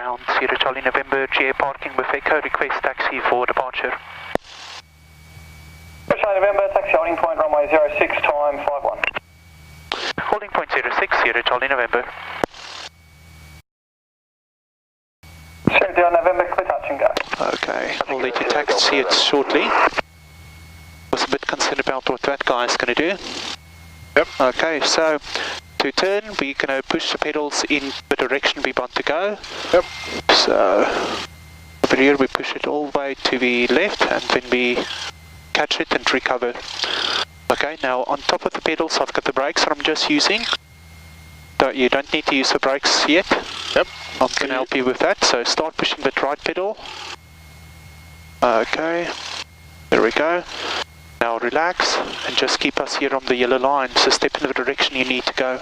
ground, Sierra Charlie November, GA parking with Echo, request taxi for departure. Sierra Charlie November, taxi holding point runway 06, time 51. Holding point 06, Sierra Charlie November. Sierra Charlie November, clear touch and go. Okay, we'll let you taxi it shortly. Was a bit concerned about what that guy is going to do. Yep. Okay, so to turn, we're going to push the pedals in the direction we want to go. Yep. So over here we push it all the way to the left and then we catch it and recover. Okay, now on top of the pedals I've got the brakes that I'm just using. So you don't need to use the brakes yet. Yep. I'm going to help you with that, so start pushing the right pedal. Okay, there we go. Now relax and just keep us here on the yellow line, so step in the direction you need to go.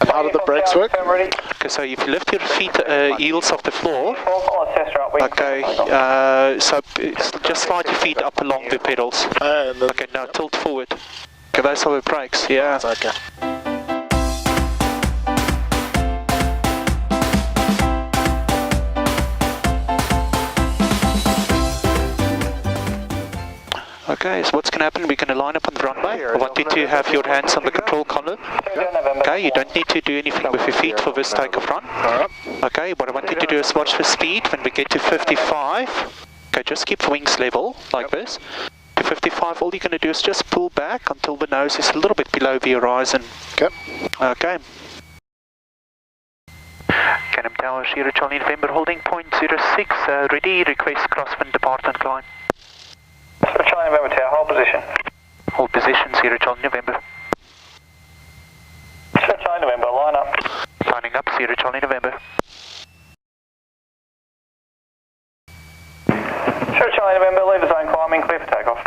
And how do the brakes work? Okay, so if you lift your feet, heels off the floor, okay, so just slide your feet up along the pedals. Okay, now tilt forward. Okay, those are the brakes, yeah. Okay. Okay, so what's going to happen, we're going to line up on the runway. I want you to have your hands on the control column. Okay, you don't need to do anything with your feet for this takeoff run. Okay, what I want you to do is watch the speed when we get to 55. Okay, just keep the wings level, like this. To 55, all you're going to do is just pull back until the nose is a little bit below the horizon. Okay. Okay. Canham Tower, Sierra Charlie November, holding point 06, ready, request crosswind department climb. Sierra Charlie November Tower, hold position. Hold position, Sierra Charlie November. Sierra Charlie November, line up. Lining up, Sierra Charlie November. Sierra Charlie November, leave the zone climbing, clear for takeoff.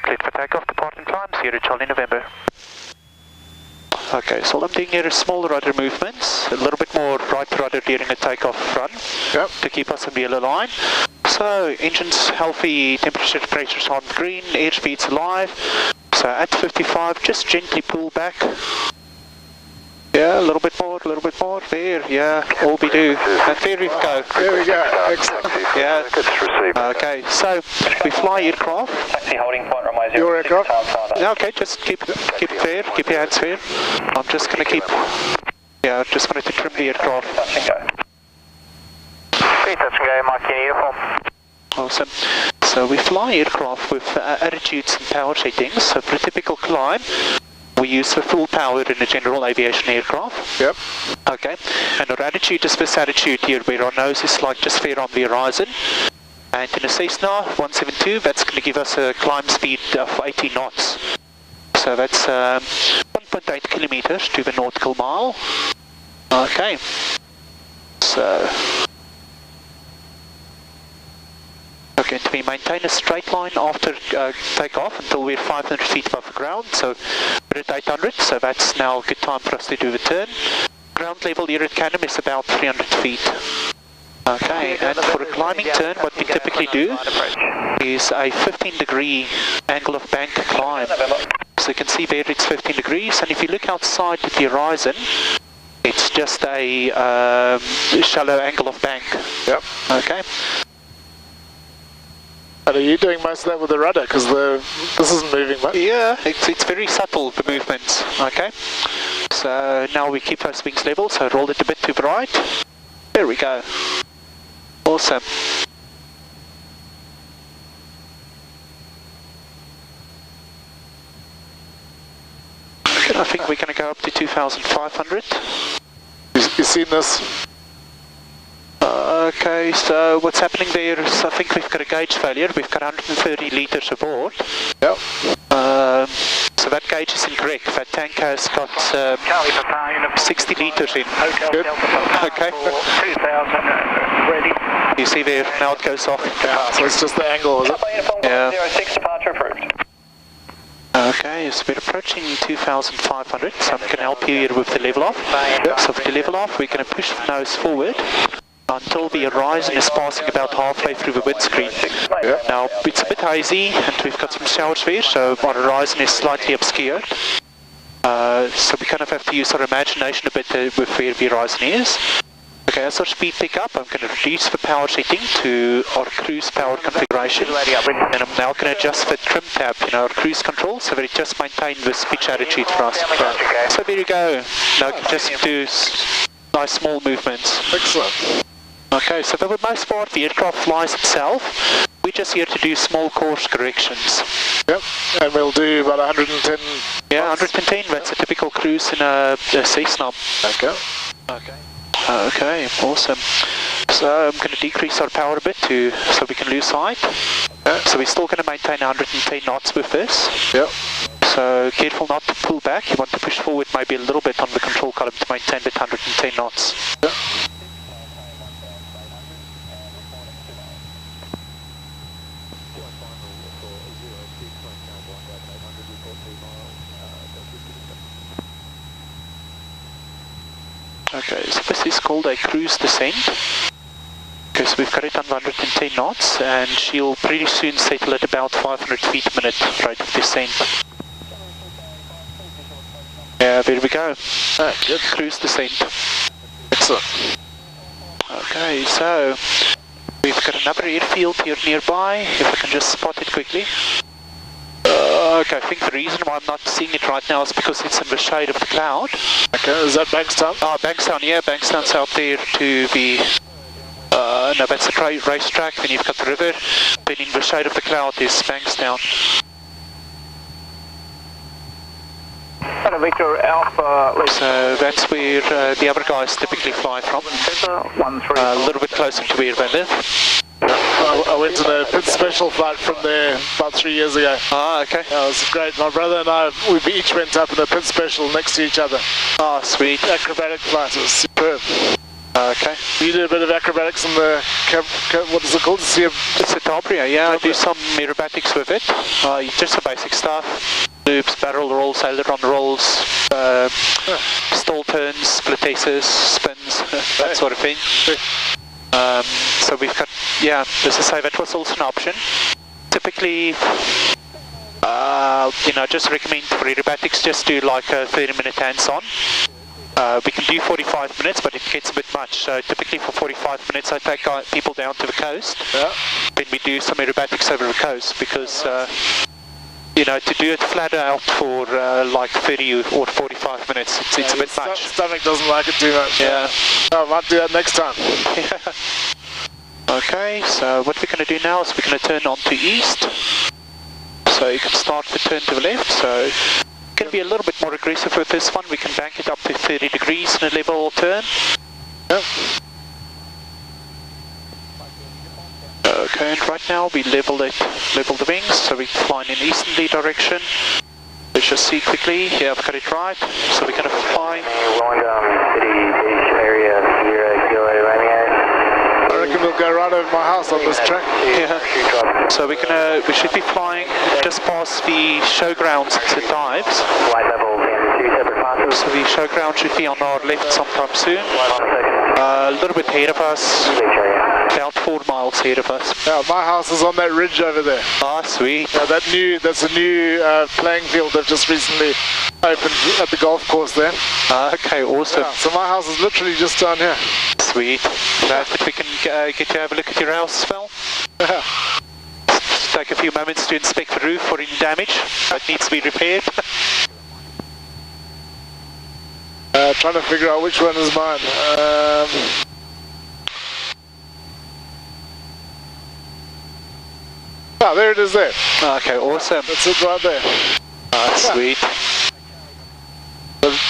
Clear for takeoff, department climb, Sierra Charlie November. Okay, so all I'm doing here is small rudder movements, a little bit more right rudder during a takeoff run, to keep us on the yellow line. So, engine's healthy, temperature, pressure's on green, airspeed's alive. So at 55, just gently pull back. Yeah, a little bit more, there, yeah, all we do. And there we go. There we go, excellent. Yeah, okay, so we fly aircraft. Taxi holding point runway 06, Your aircraft? Okay, just keep there, keep your hands there. I'm just going to keep, yeah, just wanted to trim the aircraft. Touch and go. Clear touch and go, Mike in uniform. Awesome. So we fly aircraft with attitudes and power settings. So for a typical climb, we use the full power in a general aviation aircraft. Yep. Okay. And our attitude is this attitude here, where our nose is like just fair on the horizon. And in a Cessna 172, that's going to give us a climb speed of 80 knots. So that's 1.8 kilometers to the nautical mile. Okay. So. Okay, and we maintain a straight line after takeoff until we're 500 feet above the ground, so we're at 800, so that's now a good time for us to do the turn. Ground level here at Camden is about 300 feet. Okay, and for a climbing turn, what we typically do is a 15-degree angle of bank climb. So you can see there it's 15 degrees, and if you look outside at the horizon, it's just a shallow angle of bank. Yep. Okay. And are you doing most of that with the rudder? Because this isn't moving much. Yeah, it's very subtle, the movements. Okay. So now we keep those wings level, so roll it a bit to the right. There we go. Awesome. Okay, I think we're going to go up to 2,500. You've seen this? Okay, so what's happening there is I think we've got a gauge failure. We've got 130 litres aboard. Yep. So that gauge is incorrect. That tank has got 60 litres in. Good. Okay. You see there, now it goes off. Yeah, so it's just the angle, is it? Yeah. 06 departure approved. Okay, so we're approaching 2,500, so I'm going to help you here with the level off. Yep. So for the level off, we're going to push the nose forward. until the horizon is passing about halfway through the windscreen. Yeah. Now, it's a bit hazy and we've got some showers there, so our horizon is slightly obscured. So we kind of have to use our imagination a bit with where the horizon is. Okay, as our speed pick up, I'm going to reduce the power setting to our cruise power configuration. And I'm now going to adjust the trim tab in our cruise control so that it just maintains this pitch attitude for us. So there you go. Now I can just do nice small movements. Excellent. Okay, so for the most part the aircraft flies itself. We're just here to do small course corrections. Yep, and we'll do about 110. Yeah, 110, that's a typical cruise in a Cessna. Okay. Okay, awesome. So I'm going to decrease our power a bit so we can lose sight. So we're still going to maintain 110 knots with this. Yep. So careful not to pull back. You want to push forward maybe a little bit on the control column to maintain that 110 knots. Yep. Okay, so this is called a cruise descent. Okay, so we've got it on 110 knots and she'll pretty soon settle at about 500 feet a minute rate of descent. Yeah, there we go. Good cruise descent. Excellent. Okay, so we've got another airfield here nearby, if I can just spot it quickly. Okay, I think the reason why I'm not seeing it right now is because it's in the shade of the cloud. Okay, is that Bankstown? Oh, Bankstown, yeah, Bankstown's out there to the... no, that's the racetrack, then you've got the river, then in the shade of the cloud is Bankstown. Victor Alpha. So that's where the other guys typically fly from, a little bit closer to where they live. I went to the pit special flight from there about 3 years ago. Ah, okay. That was great. My brother and I, we each went up in a pit special next to each other. Ah, sweet. Acrobatic flight, it was superb. Okay. You did a bit of acrobatics in the, what is it called? It's a Tabria, yeah, I do some aerobatics with it. Just some basic stuff. Loops, barrel rolls, aileron rolls, stall turns, split aces, spins, that sort of thing. So we've got, yeah, just to say that was also an option. Typically, just recommend for aerobatics, just do like a 30-minute hands-on. We can do 45 minutes, but it gets a bit much. So typically for 45 minutes, I take people down to the coast. Yeah. Then we do some aerobatics over the coast because, to do it flat out for like 30 or 45 minutes, it's a bit much. Stomach doesn't like it too much. Yeah. I might do that next time. Yeah. Okay, so what we're going to do now is we're going to turn on to east. So you can start to turn to the left. So you can be a little bit more aggressive with this one. We can bank it up to 30 degrees in a level turn. Yep. Okay, and right now we level the wings, so we're flying in easterly direction. Let's just see quickly. Yeah, I've got it right. So we're going to fly. I reckon we'll go right over my house on this track. Yeah. So we should be flying just past the showgrounds to dives. So the showground should be on our left sometime soon. A little bit ahead of us. About 4 miles ahead of us. Yeah, my house is on that ridge over there. Ah, sweet. Yeah, that's a new playing field they've just recently opened at the golf course there. Okay, awesome. Yeah, so my house is literally just down here. Sweet. Glad that we can get to have a look at your house as well. Yeah. Take a few moments to inspect the roof for any damage that needs to be repaired. Trying to figure out which one is mine. Ah, there it is there. Okay, awesome. That's it right there. Ah, sweet.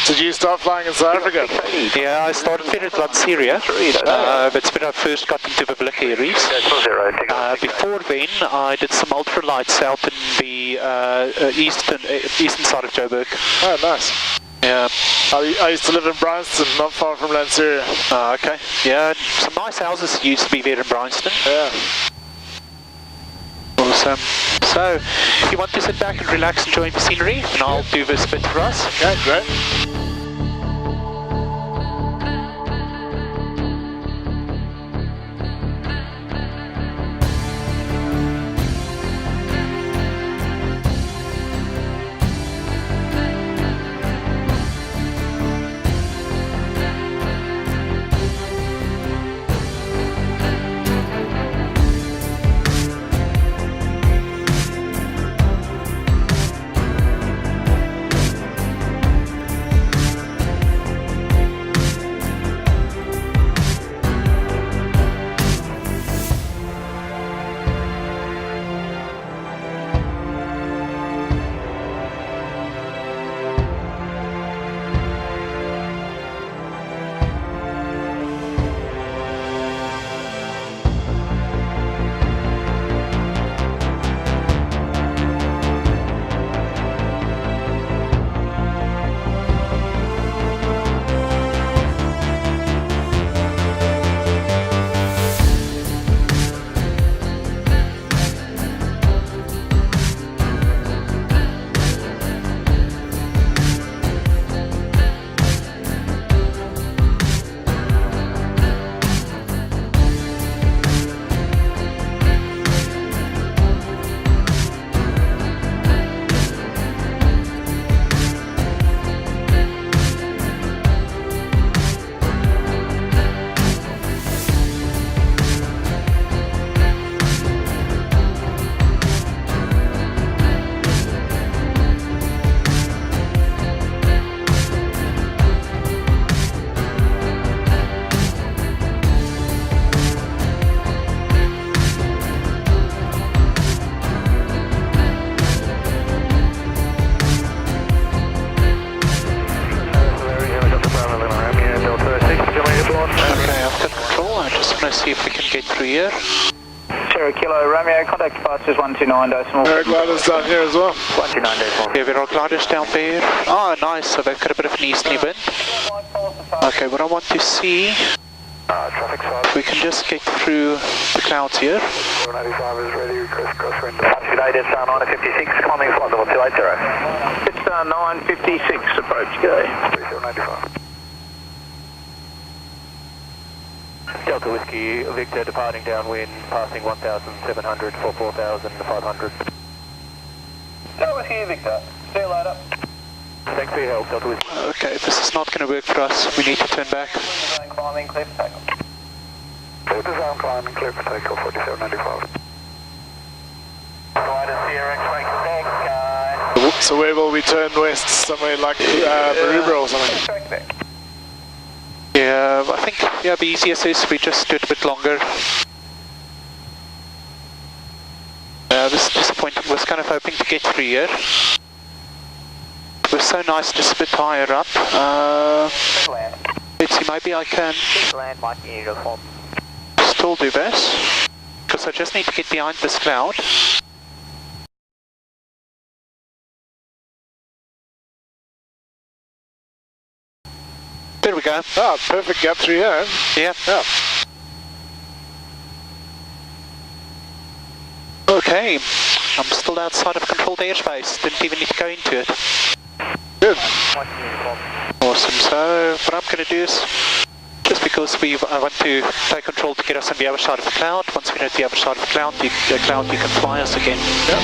Did you start flying in South Africa? Yeah, I started there at Lanseria. That's when I first got into the Blick Aries. Before then, I did some ultralights out in the eastern side of Joburg. Oh, nice. Yeah. I used to live in Bryanston, not far from Lanseria. Oh, okay. Yeah, some nice houses used to be there in Bryanston. Yeah. Awesome. So, if you want to sit back and relax, enjoy the scenery, and I'll do this bit for us. Okay, great. see if we can get through here. Sierra Kilo Romeo, contact departures 129 decimal. Paragliders down here as well. 129 decimal. Yeah, there are gliders down there. Oh, nice, so they've got a bit of an easterly wind. Okay, what I want to see, if we can just get through the clouds here. 495 is ready, request crosswind. Today, it's 956, climbing flight level 280. It's 956, approach, go. 3795. Delta Whiskey, Victor departing downwind, passing 1,700 for 4,500. Delta Whiskey, Victor. See you later. Thanks for your help, Delta Whiskey. Okay, if this is not going to work for us, we need to turn back. Design climbing, clear for takeoff. Full design climbing, clear for takeoff, 4795. Glider Sierra, X-ray, Quebec, So where will we turn west? Somewhere like manoeuvre or something? Yeah, I think the easiest is we just do it a bit longer. This is disappointing. I was kind of hoping to get through here. It was so nice just a bit higher up. Let's see, maybe I can still do this. Because I just need to get behind this cloud. There we go. Ah, perfect gap through here. Yeah. Okay, I'm still outside of controlled airspace, didn't even need to go into it. Good. Awesome, so what I'm going to do is, just because I want to take control to get us on the other side of the cloud, once we're at the other side of the cloud, you can fly us again. Yep.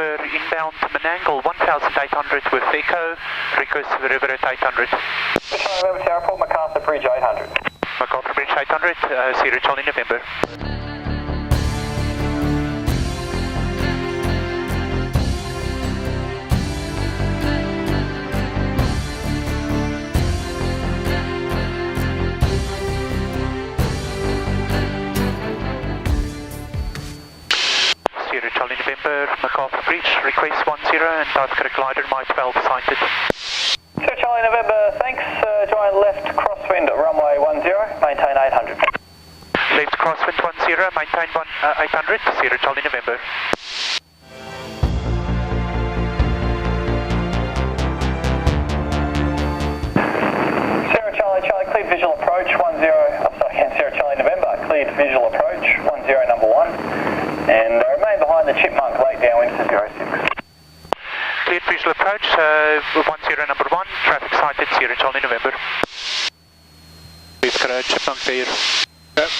Inbound to Menangle 1800 with Echo, request the river at 800. November Sierra, Port MacArthur Bridge 800. MacArthur Bridge 800, Sierra Charlie November. Charlie November, MacArthur Bridge, request 10 and I've got a glider my 12 sighted. Sierra Charlie November, thanks. Join left crosswind at runway 10, maintain 800. Left crosswind 10, maintain 800, Sierra Charlie November. Sierra Charlie, cleared visual approach 10, Sierra Charlie November, cleared visual approach 10 number 1. And remain behind the Chipmunk Lake downwind to 06. Cleared visual approach, 10 number 1, traffic sighted, Sierra Charlie November. We've got a Chipmunk there. Yep.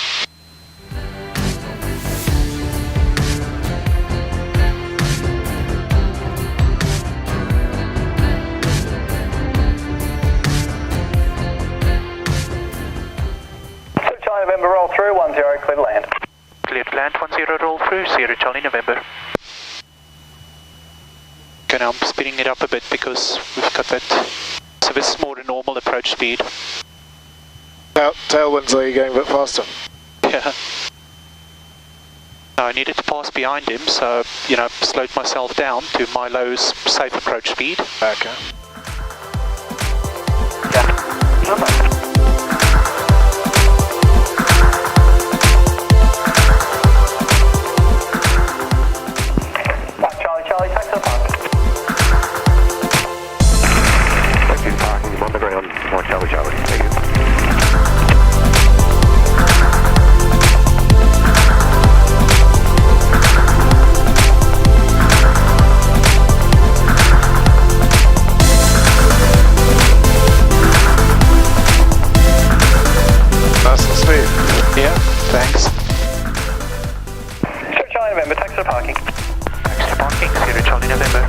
Sierra Charlie November, roll through, 10, clear to land. Cleared land, 10 roll through, Sierra Charlie November. Okay, now I'm speeding it up a bit because we've got that. So this is more a normal approach speed. Tailwinds, are you going a bit faster? Yeah. No, I needed to pass behind him, so, slowed myself down to my low safe approach speed. Okay. Yeah. Charlie, take to the park. Thank you, parking. I'm on the ground. Charlie. Thank you. Nice and smooth. Yeah, thanks. Sierra Charlie November, take to the parking. Parking, Sierra Charlie November.